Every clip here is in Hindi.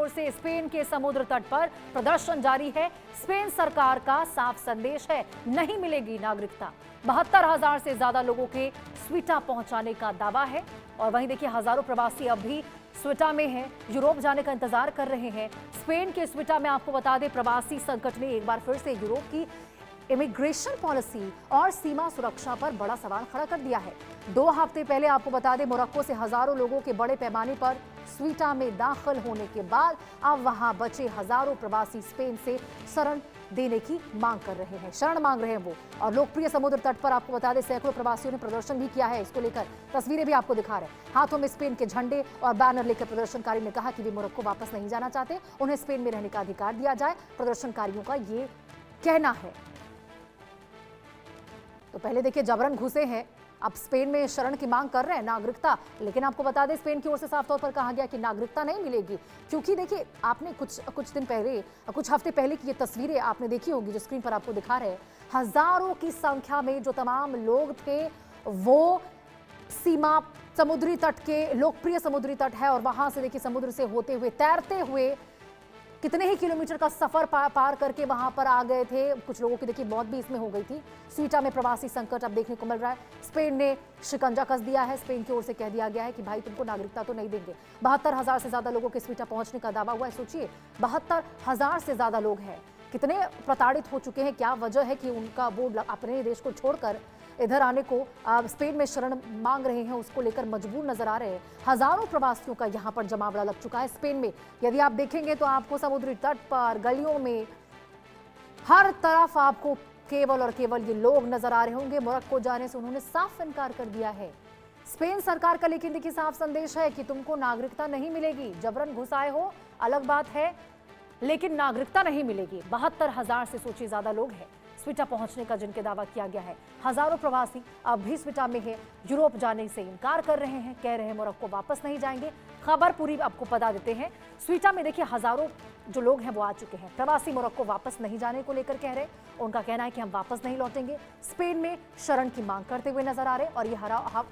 ओर से स्पेन के समुद्र तट पर प्रदर्शन जारी है। स्पेन सरकार का साफ संदेश है, नहीं मिलेगी नागरिकता। 72,000 से ज्यादा लोगों के स्वीटा पहुंचाने का दावा है। और वहीं देखिए, हजारों प्रवासी अब भी स्वीटा में हैं, यूरोप जाने का इंतजार कर रहे हैं। स्पेन के स्वीटा में आपको बता दें, प्रवासी संकट ने एक बार फिर से यूरोप की इमिग्रेशन पॉलिसी और सीमा सुरक्षा पर बड़ा सवाल खड़ा कर दिया है। 2 हफ्ते पहले आपको बता दें, मोरक्को से हजारों लोगों के बड़े पैमाने पर स्वीटा में दाखिल होने के बाद अब वहां बचे हजारों प्रवासी स्पेन से शरण देने की मांग कर रहे हैं, शरण मांग रहे हैं वो। और लोकप्रिय समुद्र तट पर आपको बता दें, सैकड़ों प्रवासियों ने प्रदर्शन भी किया है। इसको लेकर तस्वीरें भी आपको दिखा रहे हैं, हाथों में स्पेन के झंडे और बैनर लेकर प्रदर्शनकारी ने कहा कि वे मोरक्को वापस नहीं जाना चाहते, उन्हें स्पेन में रहने का अधिकार दिया जाए। प्रदर्शनकारियों का ये कहना है। तो पहले देखिए, जबरन घुसे हैं, अब स्पेन में शरण की मांग कर रहे हैं, नागरिकता। लेकिन आपको बता दें, स्पेन की ओर से साफ तौर पर कहा गया कि नागरिकता नहीं मिलेगी। क्योंकि देखिए, आपने कुछ दिन पहले, कुछ हफ्ते पहले की ये तस्वीरें आपने देखी होगी जो स्क्रीन पर आपको दिखा रहे हैं। हजारों की संख्या में जो तमाम लोग थे वो सीमा समुद्री तट के, लोकप्रिय समुद्री तट है, और वहां से देखिए समुद्र से होते हुए, तैरते हुए कितने ही किलोमीटर का सफर पार करके वहां पर आ गए थे। कुछ लोगों की देखिए मौत भी इसमें हो गई थी। स्वीटा में प्रवासी संकट अब देखने को मिल रहा है। स्पेन ने शिकंजा कस दिया है। स्पेन की ओर से कह दिया गया है कि भाई तुमको नागरिकता तो नहीं देंगे। 72,000 से ज्यादा लोगों के स्वीटा पहुंचने का दावा हुआ है। सोचिए, 72,000 से ज्यादा लोग हैं। कितने प्रताड़ित हो चुके हैं, क्या वजह है कि उनका वो अपने देश को छोड़कर इधर आने को, स्पेन में शरण मांग रहे हैं, उसको लेकर मजबूर नजर आ रहे हैं। हजारों प्रवासियों का यहां पर जमावड़ा लग चुका है स्पेन में। यदि आप देखेंगे तो आपको समुद्री तट पर, गलियों में, हर तरफ आपको केवल और केवल ये लोग नजर आ रहे होंगे। मोरक्को जाने से उन्होंने साफ इनकार कर दिया है स्पेन सरकार का। लेकिन देखिए, साफ संदेश है कि तुमको नागरिकता नहीं मिलेगी। जबरन घुसाए हो अलग बात है, लेकिन नागरिकता नहीं मिलेगी। 72,000 से सोचिए ज्यादा लोग हैं स्वीटा पहुंचने का जिनके दावा किया गया है। हजारों प्रवासी अब भी स्वीटा में है, यूरोप जाने से इनकार कर रहे हैं, कह रहे हैं मोरक्को वापस नहीं जाएंगे। खबर पूरी आपको बता देते हैं। स्वीटा में देखिए, हजारों जो लोग हैं वो आ चुके हैं। प्रवासी मोरक्को वापस नहीं जाने को लेकर कह रहे, उनका कहना है कि हम वापस नहीं लौटेंगे। स्पेन में शरण की मांग करते हुए नजर आ रहे, और ये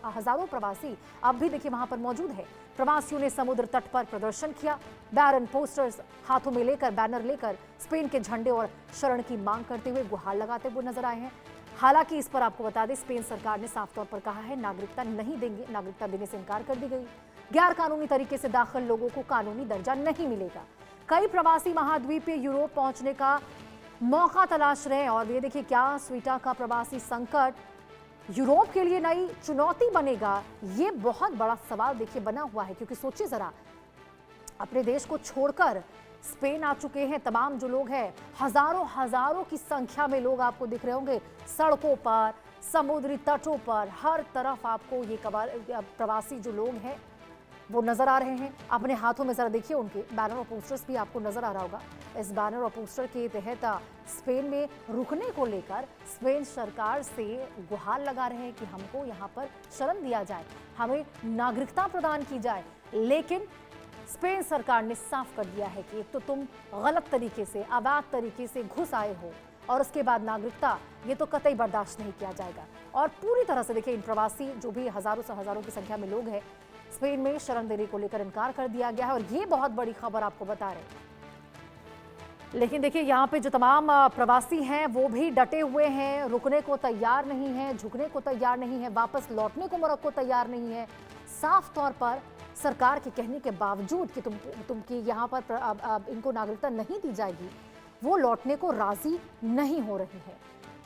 हजारों प्रवासी अब भी देखिए वहां पर मौजूद है। प्रवासियों ने समुद्र तट पर प्रदर्शन किया, बैनर पोस्टर्स हाथों में लेकर, बैनर लेकर स्पेन के झंडे और शरण की मांग करते हुए, गुहार लगाते हुए नजर आए हैं। हालांकि इस पर आपको बता दें, स्पेन सरकार ने साफ तौर पर कहा है नागरिकता नहीं देंगे, नागरिकता देने से इनकार कर दी गई। गैर कानूनी तरीके से दाखिल लोगों को कानूनी दर्जा नहीं मिलेगा। कई प्रवासी महाद्वीपीय यूरोप पहुंचने का मौका तलाश रहे हैं। और ये देखिए, क्या स्वीटा का प्रवासी संकट यूरोप के लिए नई चुनौती बनेगा? ये बहुत बड़ा सवाल देखिए बना हुआ है। क्योंकि सोचिए जरा, अपने देश को छोड़कर स्पेन आ चुके हैं तमाम जो लोग हैं, हजारों की संख्या में लोग आपको दिख रहे होंगे सड़कों पर, समुद्री तटों पर, हर तरफ आपको ये प्रवासी जो लोग हैं वो नजर आ रहे हैं। अपने हाथों में जरा देखिए, उनके बैनर और पोस्टर्स भी आपको नजर आ रहा होगा। इस बैनर और पोस्टर के तहत स्पेन में रुकने को लेकर स्पेन सरकार से गुहार लगा रहे हैं कि हमको यहाँ पर शरण दिया जाए, हमें नागरिकता प्रदान की जाए। लेकिन स्पेन सरकार ने साफ कर दिया है कि एक तो तुम गलत तरीके से, अवैध तरीके से घुस आए हो, और उसके बाद नागरिकता, ये तो कतई बर्दाश्त नहीं किया जाएगा। और पूरी तरह से देखिए, इन प्रवासी जो भी हजारों की संख्या में लोग हैं, स्पेन में शरण देने को लेकर इनकार कर दिया गया है। और ये बहुत बड़ी खबर आपको बता रहे हैं। लेकिन देखिए, यहाँ पे जो तमाम प्रवासी हैं वो भी डटे हुए हैं, रुकने को तैयार नहीं है, झुकने को तैयार नहीं है, वापस लौटने को मोरक्को तैयार नहीं है। साफ तौर पर सरकार के कहने के बावजूद कि तुमकी यहाँ पर इनको नागरिकता नहीं दी जाएगी, वो लौटने को राजी नहीं हो रही है।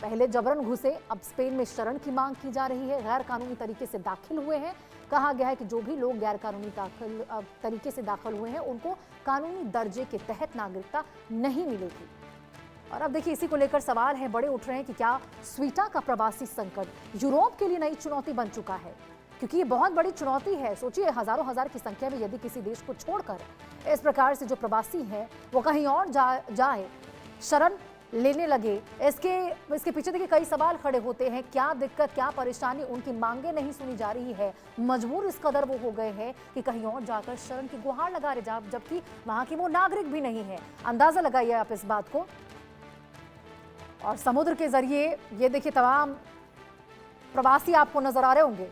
पहले जबरन घुसे, अब स्पेन में शरण की मांग की जा रही है। गैर कानूनी तरीके से दाखिल हुए हैं। कहा गया है कि जो भी लोग गैर कानूनी तरीके से दाखिल हुए हैं उनको कानूनी दर्जे के तहत नागरिकता नहीं मिलेगी। और अब देखिए, इसी को लेकर सवाल है बड़े उठ रहे हैं कि क्या स्वीटा का प्रवासी संकट यूरोप के लिए नई चुनौती बन चुका है? क्योंकि ये बहुत बड़ी चुनौती है। सोचिए, हजार की संख्या में यदि किसी देश को छोड़कर इस प्रकार से जो प्रवासी हैं वो कहीं और जाए, शरण लेने लगे, इसके पीछे देखिए कई सवाल खड़े होते हैं। क्या दिक्कत, क्या परेशानी, उनकी मांगे नहीं सुनी जा रही है। मजबूर इस कदर वो हो गए हैं कि कहीं और जाकर शरण की गुहार लगा रहे, जबकि वहां की वो नागरिक भी नहीं है। अंदाजा लगाइए आप इस बात को। और समुद्र के जरिए ये देखिए, तमाम प्रवासी आपको नजर आ रहे होंगे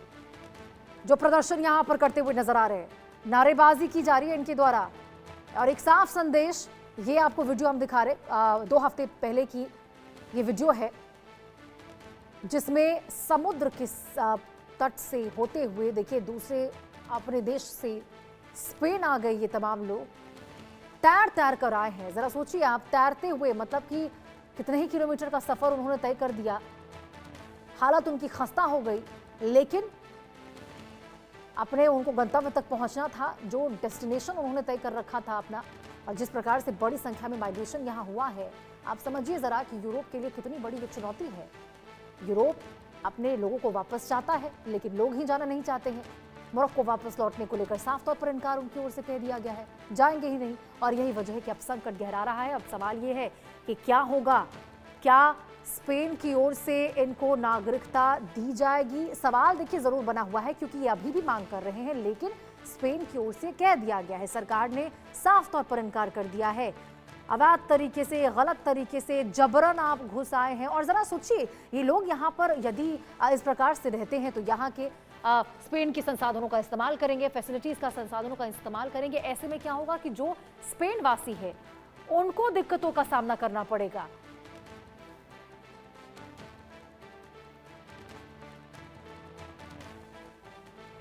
जो प्रदर्शन यहां पर करते हुए नजर आ रहे हैं। नारेबाजी की जा रही है इनके द्वारा। और एक साफ संदेश, ये आपको वीडियो हम दिखा रहे 2 हफ्ते पहले की ये वीडियो है जिसमें समुद्र के तट से होते हुए देखिए दूसरे अपने देश से स्पेन आ गए ये तमाम लोग, तैर तैर कर आए हैं। जरा सोचिए आप, तैरते हुए मतलब कि कितने ही किलोमीटर का सफर उन्होंने तय कर दिया, हालत उनकी खस्ता हो गई, लेकिन अपने उनको गंतव्य तक पहुंचना था, जो डेस्टिनेशन उन्होंने तय कर रखा था अपना। और जिस प्रकार से बड़ी संख्या में माइग्रेशन यहाँ हुआ है, आप समझिए जरा कि यूरोप के लिए कितनी बड़ी ये चुनौती है। यूरोप अपने लोगों को वापस चाहता है, लेकिन लोग ही जाना नहीं चाहते हैं। मोरक्को वापस लौटने को लेकर साफ तौर पर इनकार उनकी ओर से कह दिया गया है, जाएंगे ही नहीं। और यही वजह है कि अब संकट गहरा रहा है। अब सवाल ये है कि क्या होगा, क्या स्पेन की ओर से इनको नागरिकता दी जाएगी? सवाल देखिए जरूर बना हुआ है, क्योंकि ये अभी भी मांग कर रहे हैं, लेकिन स्पेन की ओर से कह दिया गया है, सरकार ने साफ तौर पर इनकार कर दिया है। अवैध तरीके से, गलत तरीके से जबरन आप घुस आए हैं। और जरा सोचिए, ये लोग यहाँ पर यदि इस प्रकार से रहते हैं तो यहाँ के स्पेन के संसाधनों का इस्तेमाल करेंगे, फैसिलिटीज का संसाधनों का इस्तेमाल करेंगे। ऐसे में क्या होगा कि जो स्पेन वासी है उनको दिक्कतों का सामना करना पड़ेगा।